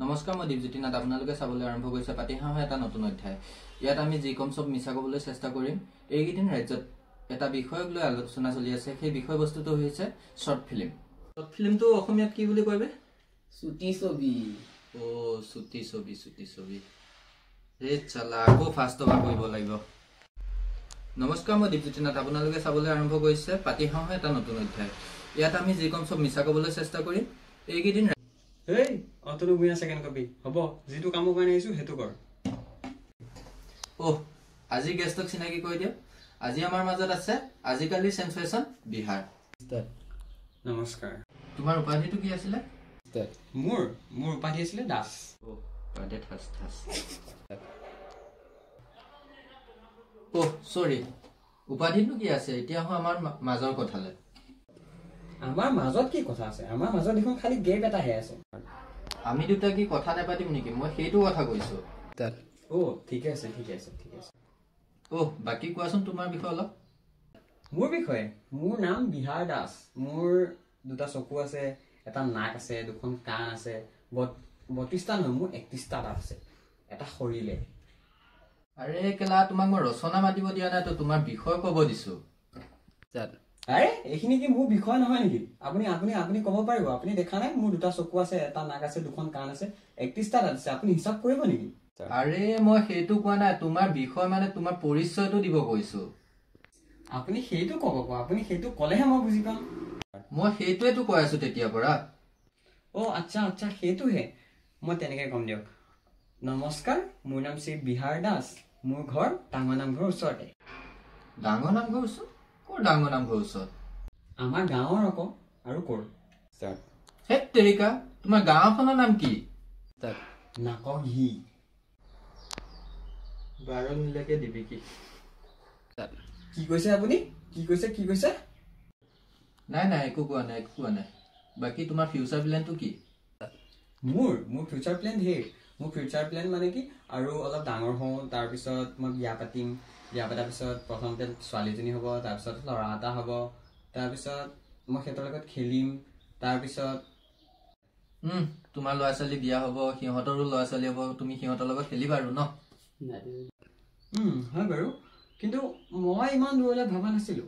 নমস্কাৰ মই দীপজ্যোতি নাথ আপোনালোকে চাবলৈ আৰম্ভ কৰিছে পাতিহাঁহৰ এটা নতুন অধ্যায়। ইয়াত আমি যি কম সব মিছা ক'বলৈ চেষ্টা কৰিম। এইকেইদিন ৰাজ্যত এটা বিষয়ক লৈ আলোচনা চলি আছে। সেই বিষয়বস্তুটো হৈছে শৰ্ট ফিল্ম। শৰ্ট ফিল্মটো অসমীয়াত কি বুলি কয়বে? চুটি ছবি। ও চুটি ছবি হে চালা আকৌ ফাৰ্ষ্ট পৰা কৰিব লাগিব। নমস্কাৰ মই দীপজ্যোতি নাথ আপোনালোকে চাবলৈ আৰম্ভ কৰিছে পাতিহাঁহৰ এটা নতুন অধ্যায়। ইয়াত আমি যি কম সব মিছা ক'বলৈ চেষ্টা কৰিম। এইকেইদিন হেই অতনো বুইনা সেকেন্ড কপি হ'ব যেটো কামৰ কাৰণে আইছো হেতু কৰ। আজি গেষ্টক চিনাকি কৰি দিও। আজি আমাৰ মাজত আছে আজিকালি সেন্সেশন বিহাৰ। নমস্কাৰ। তোমাৰ উপাধিটো কি আছিল? মোৰ উপাধি আছিল দাস। বাদে থাস সৰি উপাধিটো কি আছে? এতিয়া আমাৰ মাজৰ কথালে। আমাৰ মাজত কি কথা আছে? আমাৰ মাজত দেখোন খালি গেপ এটা হে আছে। আমি দুটা কি কথা নাপাতিম নেকি? মই সেইটো কথা কৈছো। ঠিক আছে। বাকি কোৱাচোন তোমাৰ বিষয় অলপ। মোৰ বিষয়ে মোৰ নাম বিহাৰ দাস। মোৰ দুটা চকু আছে, এটা নাক আছে, দুখন কাণ আছে, 32টা নহয় মোৰ 31টা দাঁত আছে, এটা শৰীৰে। আৰে কেলা তোমাক মই ৰচনা মাতিব দিয়া নাই তো, তোমাৰ বিষয় ক'ব দিছো। আৰে এইখিনি কি মোৰ বিষয় নহয় নেকি? আপুনি ক'ব পাৰিব? আপুনি দেখা নাই মোৰ দুটা চকু আছে, এটা নাক আছে, দুখন কাণ আছে, 31টা দাঁত আছে, আপুনি হিচাপ কৰিব নেকি? আৰে মই সেইটো কোৱা নাই, তোমাৰ বিষয় মানে তোমাৰ পৰিচয়টো দিব কৈছো। আপুনি সেইটো ক'ব ক, আপুনি সেইটো ক'লেহে মই বুজি পাম। মই সেইটোৱেতো কৈ আছো তেতিয়াৰ পৰা। আচ্ছা সেইটোহে। মই তেনেকে কম দিয়ক। নমস্কাৰ, মোৰ নাম শ্ৰী বিহাৰ দাস। মোৰ ঘৰ ডাঙৰ নামঘৰৰ ওচৰতে। ডাঙৰ নামঘৰ ওচৰত? ক'ৰ ডাঙৰ নামঘৰ ওচৰত? আমাৰ গাঁৱৰ আকৌ আৰু ক'ৰ? হেত তেৰিকা, তোমাৰ গাঁওখনৰ নাম কি? নাকঘি। 12 মিনিটলৈকে দিবি কি? কি কৈছে আপুনি? কি কৈছে? নাই একো কোৱা নাই। বাকি তোমাৰ ফিউচাৰ প্লেনটো কি? মোৰ ফিউচাৰ প্লেন ধেৰ। মোৰ ফিউচাৰ প্লেন মানে কি, আৰু অলপ ডাঙৰ হওঁ, তাৰপিছত মই বিয়া পাতিম। বিয়া পতাৰ পিছত প্ৰথমতে ছোৱালীজনী হ'ব, তাৰপিছত ল'ৰা এটা হ'ব, তাৰপিছত মই সিহঁতৰ লগত খেলিম। তাৰপিছত তোমাৰ ল'ৰা ছোৱালী বিয়া হ'ব, সিহঁতৰো ল'ৰা ছোৱালী হ'ব, তুমি সিহঁতৰ লগত খেলিবা আৰু ন? হয় বাৰু, কিন্তু মই ইমান দূৰলৈ ভবা নাছিলো।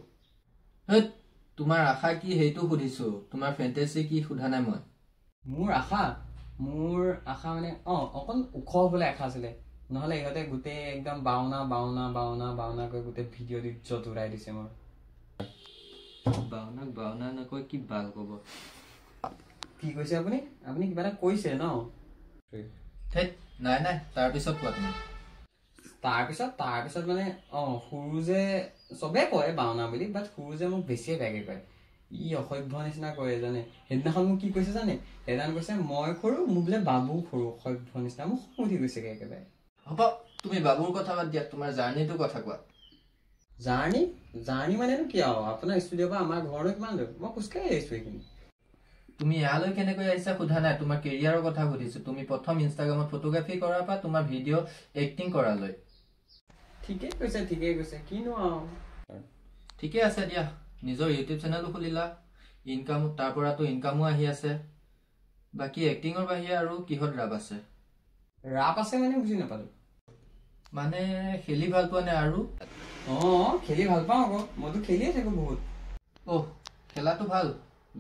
তোমাৰ আশা কি সেইটো সুধিছো, তোমাৰ ফেন্টাসি কি সোধা নাই মই। মোৰ আশা মানে অকণ ওখ হবলৈ আশা আছিলে, নহলে ইহঁতে গোটেই একদম বাওনা কৈ গোটেই ভিডিঅ' ইজ্জত উৰাই দিছে মোৰ। বাওনা নকৈ কি বাল কব? কি কৈছে আপুনি কিবা এটা কৈছে ন? নাই তাৰপিছত কোৱা তুমি। তাৰপিছত মানে সৰু যে চবে কয় বাওনা বুলি, বাট সৰু যে মোক বেছিয়ে বেয়াকে কয়। ই অসভ্য নিচিনা কৰে জানে। সেইদিনাখন মোক কি কৈছে জানে? সেইদিনাখন কৈছে মই সৰু, মোক বোলে বাবু সৰু, অসভ্য নিচিনা। মোক খং উঠি গৈছেগে একেবাৰে। হ'ব তুমি বাবুৰ কথা বাদ দিয়া, তোমাৰ জাৰ্ণিটোৰ কথা কোৱা। জাৰ্ণি মানেনো কি আৰু? আপোনাৰ ষ্টুডিঅ'ৰ পৰা আমাৰ ঘৰলৈ কিমান দূৰ? মই খোজকাঢ়ি আহিছো এইখিনি। তুমি ইয়ালৈ কেনেকৈ আহিছা সোধা নাই, তোমাৰ কেৰিয়াৰৰ কথা সুধিছো। তুমি প্ৰথম ইনষ্টাগ্ৰামত ফটোগ্ৰাফী কৰাৰ পৰা তোমাৰ ভিডিঅ' এক্টিং কৰালৈ। ঠিকেই কৈছে কিনো আৰু। ঠিকে আছে দিয়া, নিজৰ ইউটিউব চেনেলো খুলিলা, তাৰ পৰাতো ইনকামো আহি আছে। বাকী এক্টিঙৰ বাহিৰে আৰু কিহত ৰাপ আছে? ৰাপ আছে মানে বুজি নাপালো। মানে খেলি ভাল পোৱা নে? আৰু খেলি ভাল পাওঁ আকৌ, মইতো খেলিয়ে থাকো বহুত। খেলাটো ভাল।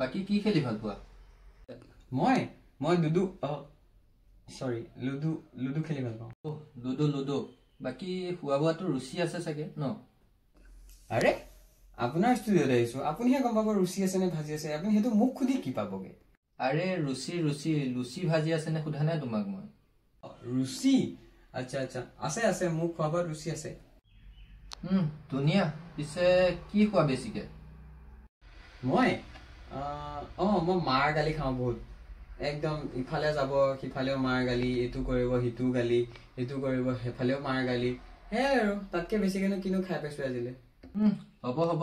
বাকী কি খেলি ভাল পোৱা? মই লুডু খেলি ভাল পাওঁ। লুডু। বাকী খোৱা বোৱাটো ৰুচি আছে চাগে ন? আৰে আপোনাৰ ষ্টুডিঅ'ত আহিছো, আপুনিহে গম পাব ৰুচি আছে নে ভাজি আছে। আপুনি সেইটো মোক সুধি কি পাবগে? আৰে ৰুচি লুচি ভাজি আছে নে সোধা নাই তোমাক মই। ৰুচি? আচ্ছা আছে, মোক খোৱা বোৱাত ৰুচি আছে। ধুনীয়া। পিছে কি খোৱা বেছিকে? মই মাৰ গালি খাওঁ বহুত। একদম ইফালে যাব সিফালেও মাৰ গালি, এইটো কৰিব সিটো গালি, এইটো কৰিব সেইফালেও মাৰ গালি, সেয়াই আৰু। তাতকে বেছিকেনো কিনো খাই পাইছো আজিলে। হ'ব।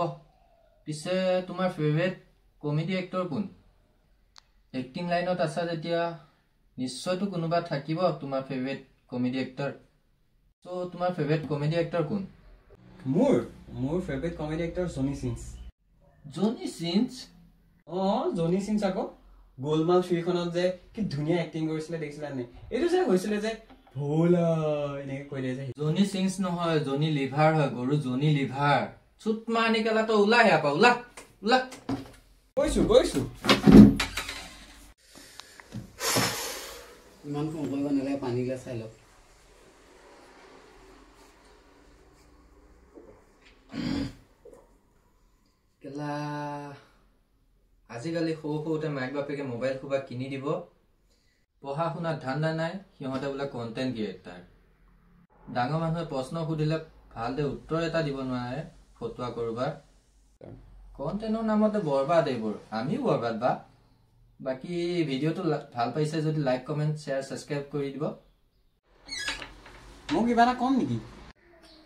পিছে তোমাৰ ফেভৰেট কমেডি এক্টৰ কোন? এক্টিং লাইনত আছা যেতিয়া নিশ্চয়তো কোনোবা থাকিব তোমাৰ ফেভৰেট কমেডি এক্টৰ। তোমাৰ ফেভৰেট কমেডি এক্টৰ কোন? মোৰ ফেভৰেট কমেডি এক্টৰ জনি চিন্স। জনি চিন্স? জনি চিন্স আকৌ। গোলমাল 3খনত যে কি ধুনীয়া এক্টিং কৰিছিলে দেখিছিলা নে এইটো যে হৈছিলে যে ভোলা এনেকৈ কৈ দিয়ে যে জনি সিংস নহয় জনি লিভাৰ হয় গৰু জনি লিভাৰ চুট মানি কেলা তো ওলা হে আপা ওলা ওলা গৈছো ইমান ফোন কৰিব নালাগে পানী গিলা চাই লওক কেলা আজিকালি সৰুতে মাক বাপেকে মোবাইল খুবা কিনি দিব পঢ়া শুনা ধান্দা নাই সিহঁতে বোলে কন্টেন্ট ক্ৰিয়েটাৰ ডাঙৰ মানুহে প্ৰশ্ন সুধিলে ভালদৰে উত্তৰ এটা দিব নোৱাৰে ফটোৱা কৰবাৰ কন্টেন্টৰ নামতে বৰবাদ এইবোৰ আমিও বৰবাদ বা বাকি ভিডিঅ'টো ভাল পাইছে যদি লাইক কমেন্ট শ্বেয়াৰ সাবস্ক্ৰাইব কৰি দিব মোক কিবা এটা কম নেকি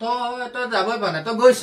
তই যাবই পানে তই গৈছ